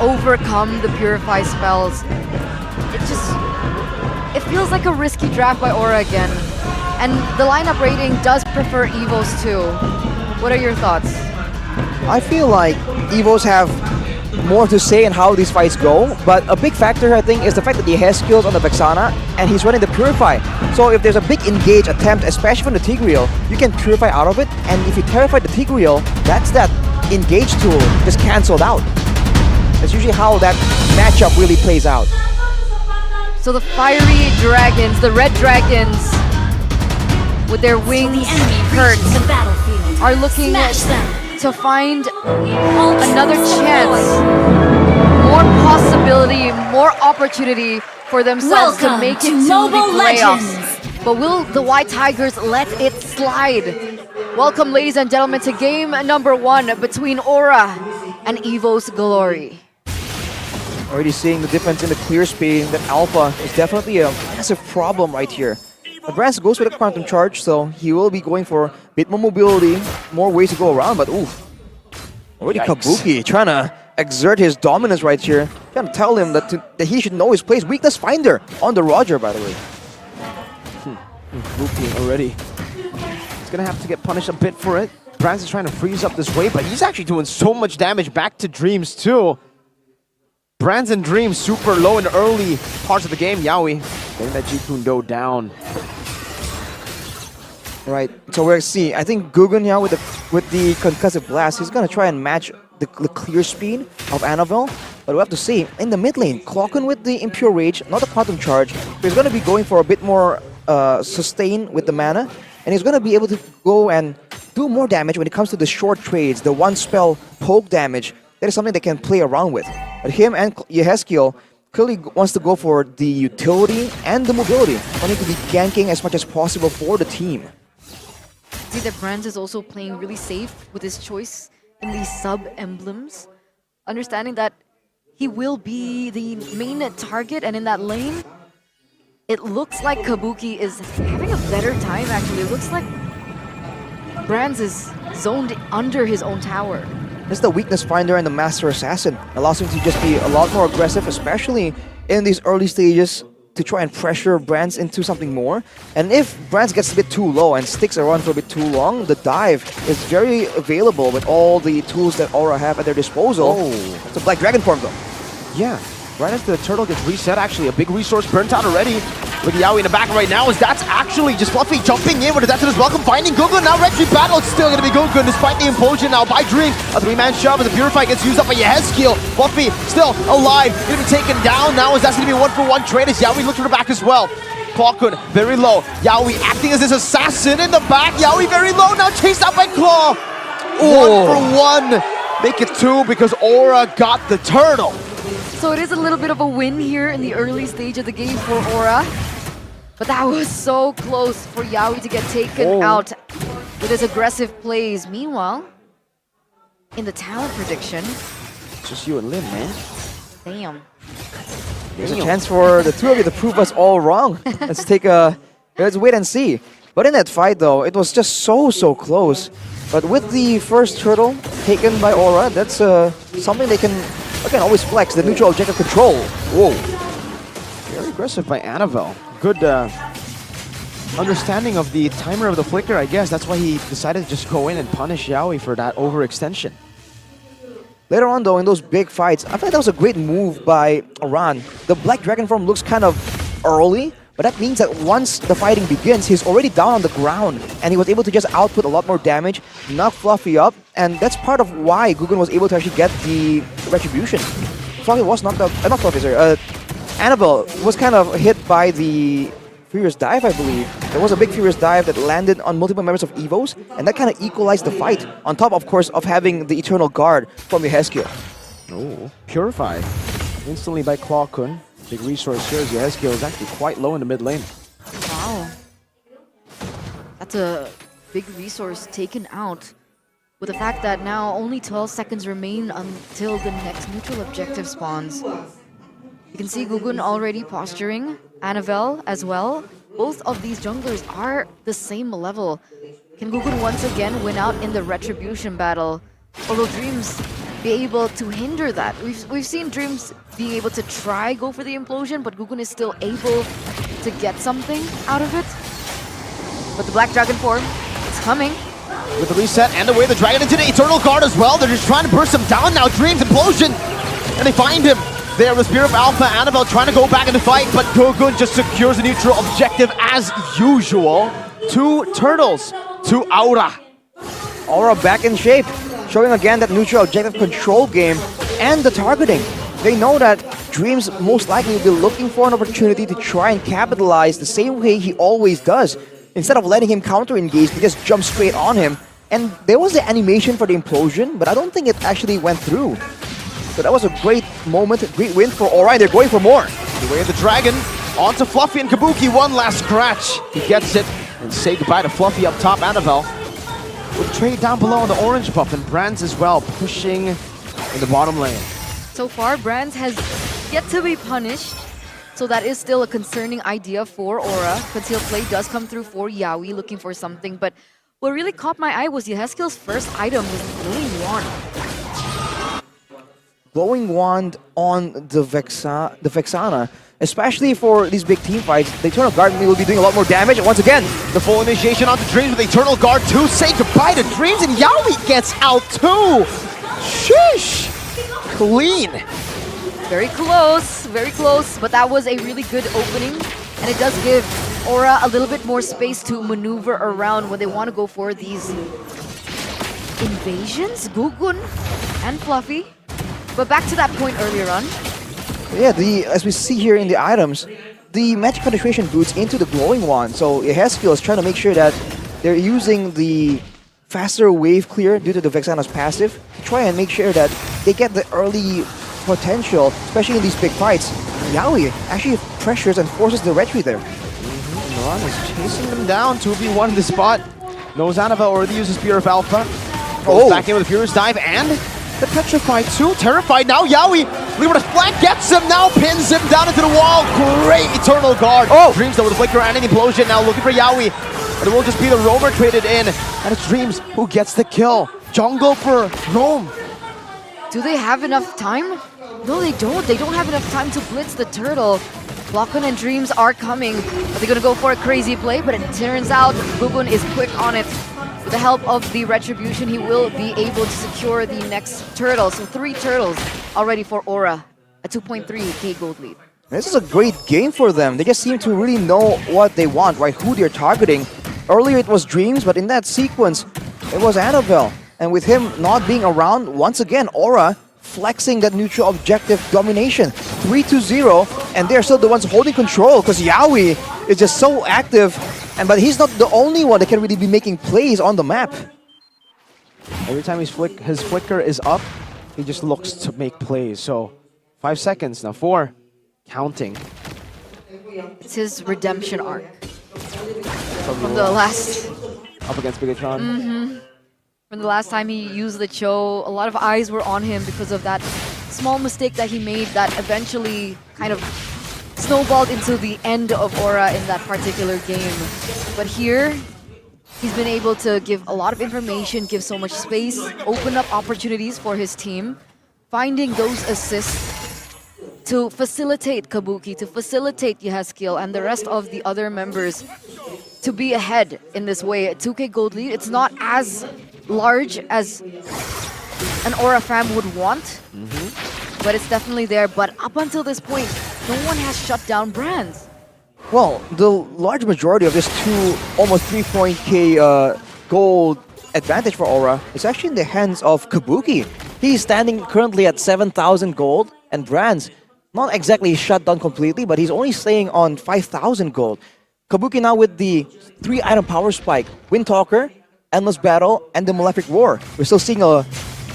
overcome the Purify spells. It feels like a risky draft by Aura again. And the lineup rating does prefer EVOS too. What are your thoughts? I feel like EVOS have more to say in how these fights go, but a big factor I think is the fact that he has skills on the Vexana and he's running the Purify. So if there's a big engage attempt, especially from the Tigreal, you can Purify out of it, and if you terrify the Tigreal, that's that engage tool just cancelled out. That's usually how that matchup really plays out. So the fiery dragons, the red dragons, with their wings hurt, are looking to find another chance, more possibility, more opportunity for themselves to make it to the playoffs. But will the White Tigers let it slide? Welcome, ladies and gentlemen, to game number 1 between Aura and EVOS Glory. Already seeing the difference in the clear speed. That Alpha is definitely a massive problem right here. Advance goes with a Quantum Charge, so he will be going for a bit more mobility, more ways to go around, but oof. Already Kabuki trying to exert his dominance right here. Trying to tell him that he should know his place. Weakness Finder on the Roger, by the way. Kabuki already. He's going to have to get punished a bit for it. Brands is trying to freeze up this wave, but he's actually doing so much damage back to Dreams too. Brands and Dreams super low in the early parts of the game. Yawi getting that Jikundo down. Right, so we're see. I think Gugun now with the concussive blast, he's gonna try and match the clear speed of Annabelle. But we have to see in the mid lane, Clocken with the Impure Rage, not the Quantum Charge. He's gonna be going for a bit more sustain with the mana, and he's gonna be able to go and do more damage when it comes to the short trades, the one spell poke damage. That is something they can play around with. But him and Yehezkiel clearly wants to go for the utility and the mobility, wanting to be ganking as much as possible for the team. See that Brands is also playing really safe with his choice in these sub-emblems, understanding that he will be the main target, and in that lane, it looks like Kabuki is having a better time actually. It looks like Brands is zoned under his own tower. It's the Weakness Finder and the Master Assassin. Allows him to just be a lot more aggressive, especially in these early stages, to try and pressure Brands into something more. And if Brands gets a bit too low and sticks around for a bit too long, the dive is very available with all the tools that Aura have at their disposal. Oh, it's a Black Dragon form though. Yeah, right as the turtle gets reset, actually a big resource burnt out already. With Yawi in the back right now, as that's actually just Fluffy jumping in with the Death to his welcome, finding Gugun. Now Retry battle, it's still gonna be Gugun despite the implosion now by Dream. A 3-man shove as the Purify gets used up by Yehezkiel. Fluffy still alive, gonna be taken down now as that's gonna be a 1-for-1 trade as Yawi looks for the back as well. Clockwood very low. Yawi acting as this assassin in the back. Yawi very low, now chased out by Claw. 1-for-1. Make it 2 because Aura got the turtle. So it is a little bit of a win here in the early stage of the game for Aura. But that was so close for Yawi to get taken out with his aggressive plays. Meanwhile, in the talent prediction... It's just you and Lin, man. Damn. There's a chance for the two of you to prove us all wrong. Let's wait and see. But in that fight though, it was just so close. But with the first turtle taken by Aura, that's something they can always flex, the neutral objective control. Whoa. Very aggressive by Annabelle. Good understanding of the timer of the flicker, I guess. That's why he decided to just go in and punish Yawi for that overextension. Later on though, in those big fights, I think that was a great move by Aran. The Black Dragon form looks kind of early, but that means that once the fighting begins, he's already down on the ground, and he was able to just output a lot more damage, knock Fluffy up, and that's part of why Gugun was able to actually get the retribution. Fluffy was knocked out, not Fluffy, sorry, Annabelle was kind of hit by the Furious Dive, I believe. There was a big Furious Dive that landed on multiple members of EVOS, and that kind of equalized the fight, on top, of course, of having the Eternal Guard from Yehezkiel. Oh, purified instantly by Claw-kun. Big resource here as Yehezkiel is actually quite low in the mid lane. Wow. That's a big resource taken out. With the fact that now only 12 seconds remain until the next neutral objective spawns. You can see Gugun already posturing, Annabelle as well. Both of these junglers are the same level. Can Gugun once again win out in the retribution battle? Although Dreams be able to hinder that. We've seen Dreams being able to try go for the implosion, but Gugun is still able to get something out of it. But the Black Dragon form, it's coming. With the reset and the way the Dragon into the Eternal Guard as well. They're just trying to burst him down now. Dreams implosion. And they find him. There with Spear of Alpha, Annabelle trying to go back in the fight, but Gugun just secures a neutral objective as usual. 2 turtles to Aura. Aura back in shape, showing again that neutral objective control game and the targeting. They know that Dreams most likely will be looking for an opportunity to try and capitalize the same way he always does. Instead of letting him counter-engage, they just jump straight on him. And there was the animation for the implosion, but I don't think it actually went through. So that was a great moment, a great win for Aura. They're going for more. The way of the Dragon, onto Fluffy and Kabuki, one last scratch. He gets it, and say goodbye to Fluffy up top, Annabelle. With trade down below on the orange buff, and Brands as well, pushing in the bottom lane. So far, Brands has yet to be punished. So that is still a concerning idea for Aura. Concealed Play does come through for Yawi, looking for something. But what really caught my eye was Yehezkiel's first item was Glowing Wand. Glowing Wand on the Vexana, especially for these big team fights. The Eternal Guard will be doing a lot more damage. And once again, the full initiation onto Dreams with Eternal Guard 2. Say goodbye to Dreams, and Yawi gets out too. Sheesh. Clean. Very close, but that was a really good opening. And it does give Aura a little bit more space to maneuver around when they want to go for these invasions. Gugun and Fluffy. But back to that point earlier on. yeah, as we see here in the items, the magic penetration boots into the Glowing Wand. So Yehezkiel is trying to make sure that they're using the faster wave clear due to the Vexana's passive to try and make sure that they get the early potential, especially in these big fights. Yawi actually pressures and forces the retreat there. Milan is chasing them down, 2v1 in the spot. Knows Annabelle already uses Spear of Alpha. Goes back in with a Furious Dive and the Petrified too. Terrified now, Yawi. Libera's Flag gets him now, pins him down into the wall. Great Eternal Guard. Dreams though with a Flicker and an Implosion now looking for Yawi. But it will just be the Roamer traded in. And it's Dreams who gets the kill. Jungle for Rome. Do they have enough time? No, they don't. They don't have enough time to blitz the turtle. Blockin and Dreams are coming. Are they going to go for a crazy play? But it turns out Gugun is quick on it. With the help of the Retribution, he will be able to secure the next turtle. So 3 turtles already for Aura. A 2.3k gold lead. This is a great game for them. They just seem to really know what they want, right? Who they're targeting. Earlier it was Dreams, but in that sequence, it was Annabelle. And with him not being around, once again, Aura flexing that neutral objective domination. 3-0, and they're still the ones holding control because Yawi is just so active. But he's not the only one that can really be making plays on the map. Every time his flicker is up, he just looks to make plays. So 5 seconds now, 4, counting. It's his redemption arc from the last... Up against Bigatron. From the last time he used the Cho, a lot of eyes were on him because of that small mistake that he made that eventually kind of snowballed into the end of Aura in that particular game. But here, he's been able to give a lot of information, give so much space, open up opportunities for his team, finding those assists to facilitate Kabuki, to facilitate Yehezkiel and the rest of the other members to be ahead in this way. A 2k gold lead, it's not as large as an Aura fam would want, but it's definitely there. But up until this point, no one has shut down Brands. Well, the large majority of this almost 3.k gold advantage for Aura is actually in the hands of Kabuki. He's standing currently at 7,000 gold, and Brands not exactly shut down completely, but he's only staying on 5,000 gold. Kabuki now with the 3-item power spike, Windtalker, Endless Battle, and the Malefic Roar. We're still seeing a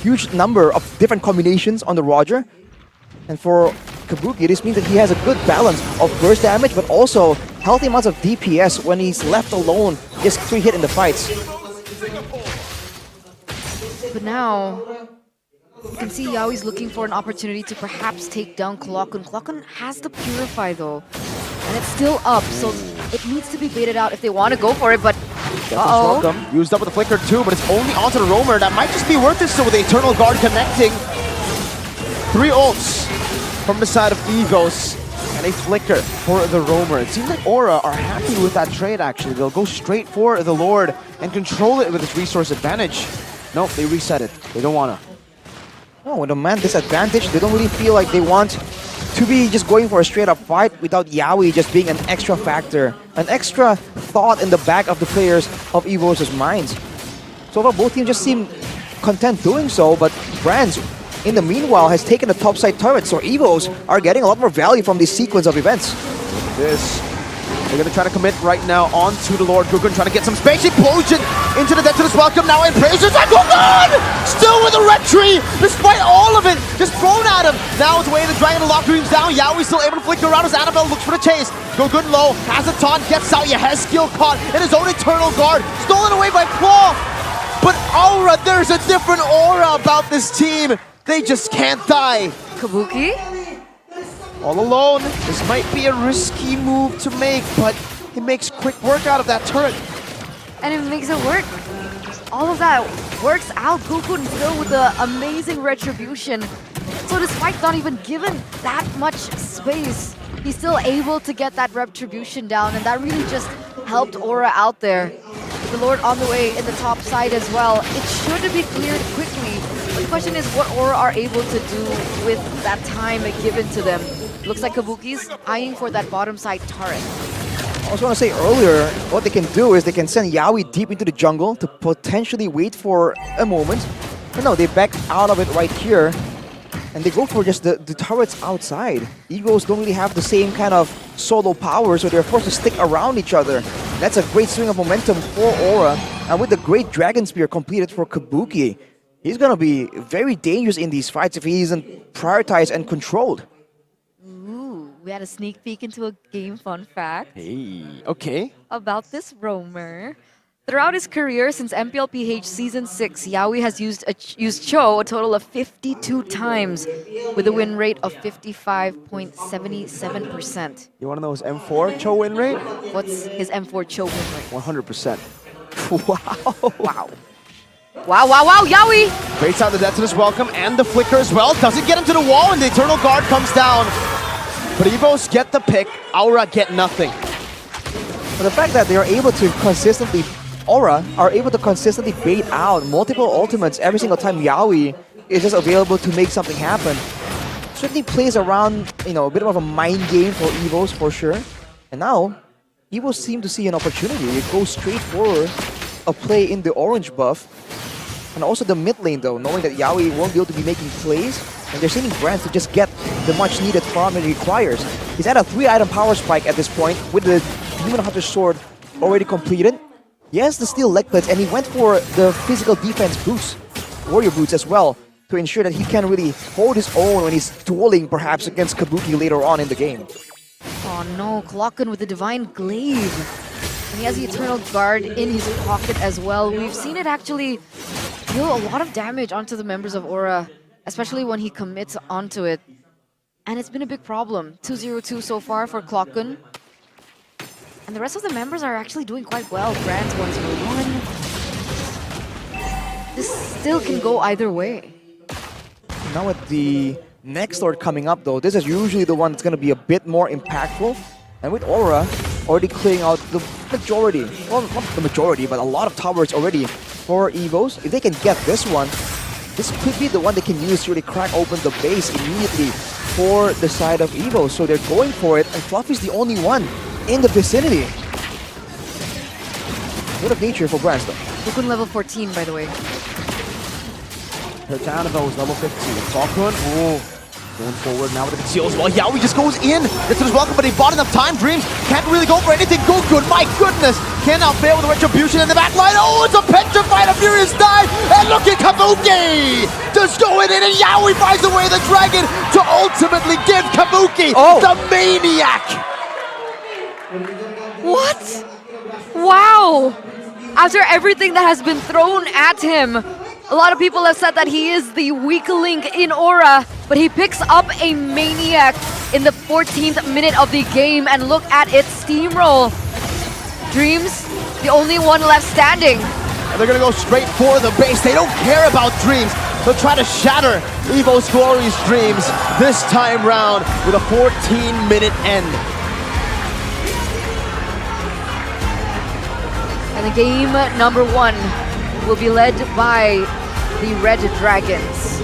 huge number of different combinations on the Roger. And for Kabuki, this means that he has a good balance of burst damage, but also healthy amounts of DPS when he's left alone, just 3 hit in the fights. But now, you can see Yawi's looking for an opportunity to perhaps take down Clockun. Clockun has the Purify though, and it's still up, so it needs to be baited out if they want to go for it, but Welcome. Used up with the Flicker too, but it's only onto the Roamer. That might just be worth it still with the Eternal Guard connecting. 3 ults from the side of EVOS and a flicker for the roamer. It seems like Aura are happy with that trade actually. They'll go straight for the Lord and control it with its resource advantage. Nope, they reset it. They don't wanna. Oh, with a man disadvantage, they don't really feel like they want to be just going for a straight up fight without Yawi just being an extra factor, an extra thought in the back of the players of EVOS' minds. So far, both teams just seem content doing so, but Brands, in the meanwhile, has taken the topside turret, so EVOS are getting a lot more value from this sequence of events. This. They're going to try to commit right now onto the Lord Gugun, trying to get some space. Implosion into the Detonus Welcome now in praises. And Gugun! Still with a red tree, despite all of it, just thrown at him. Now it's away the Dragon to lock dreams down. Yawi still able to flicker around as Annabelle looks for the chase. Gugun low, has a taunt, gets out. Skill caught in his own Eternal Guard. Stolen away by Claw. But Aura, there's a different aura about this team. They just can't die. Kabuki? All alone. This might be a risky move to make, but it makes quick work out of that turret. And it makes it work. All of that works out. Gukun still with the amazing retribution. So despite not even given that much space, he's still able to get that retribution down, and that really just helped Aura out there. The Lord on the way in the top side as well. It should be cleared quickly. The question is what Aura are able to do with that time given to them. Looks like Kabuki's eyeing for that bottom side turret. I also want to say earlier, what they can do is they can send Yawi deep into the jungle to potentially wait for a moment. But no, they back out of it right here. And they go for just the turrets outside. Egos don't really have the same kind of solo power, so they're forced to stick around each other. That's a great swing of momentum for Aura. And with the great Dragon Spear completed for Kabuki, he's going to be very dangerous in these fights if he isn't prioritized and controlled. Ooh, we had a sneak peek into a game fun fact. Hey, okay. About this roamer. Throughout his career since MPLPH Season 6, Yawi has used Cho a total of 52 times with a win rate of 55.77%. You want to know his M4 Cho win rate? What's his M4 Cho win rate? 100%. Wow. Wow, Yawi! Baits out the Detonus Welcome and the Flicker as well. Doesn't get him to the wall and the Eternal Guard comes down. But EVOS get the pick, Aura get nothing. But the fact that they are able to consistently, Aura are able to consistently bait out multiple ultimates every single time Yawi is just available to make something happen, certainly plays around, a bit of a mind game for EVOS for sure. And now, EVOS seem to see an opportunity. It goes straight for a play in the orange buff. And also the mid lane though, knowing that Yawi won't be able to be making plays, and they're sending Brands to just get the much needed farm it requires. He's at a 3-item power spike at this point with the Demon Hunter Sword already completed. He has the steel leg plates and he went for the physical defense boots, warrior boots as well, to ensure that he can really hold his own when he's dueling perhaps against Kabuki later on in the game. Oh no, Clocken with the Divine Glaive. And he has the Eternal Guard in his pocket as well. We've seen it actually deal a lot of damage onto the members of Aura, especially when he commits onto it. And it's been a big problem. 2-0-2 so far for Clocken. And the rest of the members are actually doing quite well. Brands 1-0-1. This still can go either way. Now with the next Lord coming up though, this is usually the one that's going to be a bit more impactful. And with Aura already clearing out the majority, well not the majority, but a lot of towers already for EVOS. If they can get this one, this could be the one they can use to really crack open the base immediately for the side of EVOS. So they're going for it, and Fluffy's the only one in the vicinity. What a nature for Brands though. Gukun level 14, by the way. Her Annabelle was level 15. Falcon, going forward now with the conceal as well. Yawi just goes in. This is welcome, but he bought enough time. Dreams can't really go for anything. Good, my goodness. Cannot fail with the retribution in the back line. Oh, it's a petrified, a furious dive. And look at Kabuki just going in, and Yawi finds away the dragon to ultimately give Kabuki the maniac. What? Wow! After everything that has been thrown at him, a lot of people have said that he is the weak link in Aura, but he picks up a maniac in the 14th minute of the game, and look at it steamroll. Dreams, the only one left standing. And they're gonna go straight for the base. They don't care about Dreams. They'll try to shatter EVOS Glory's dreams this time round with a 14-minute end. And the game number 1 will be led by the Red Dragons.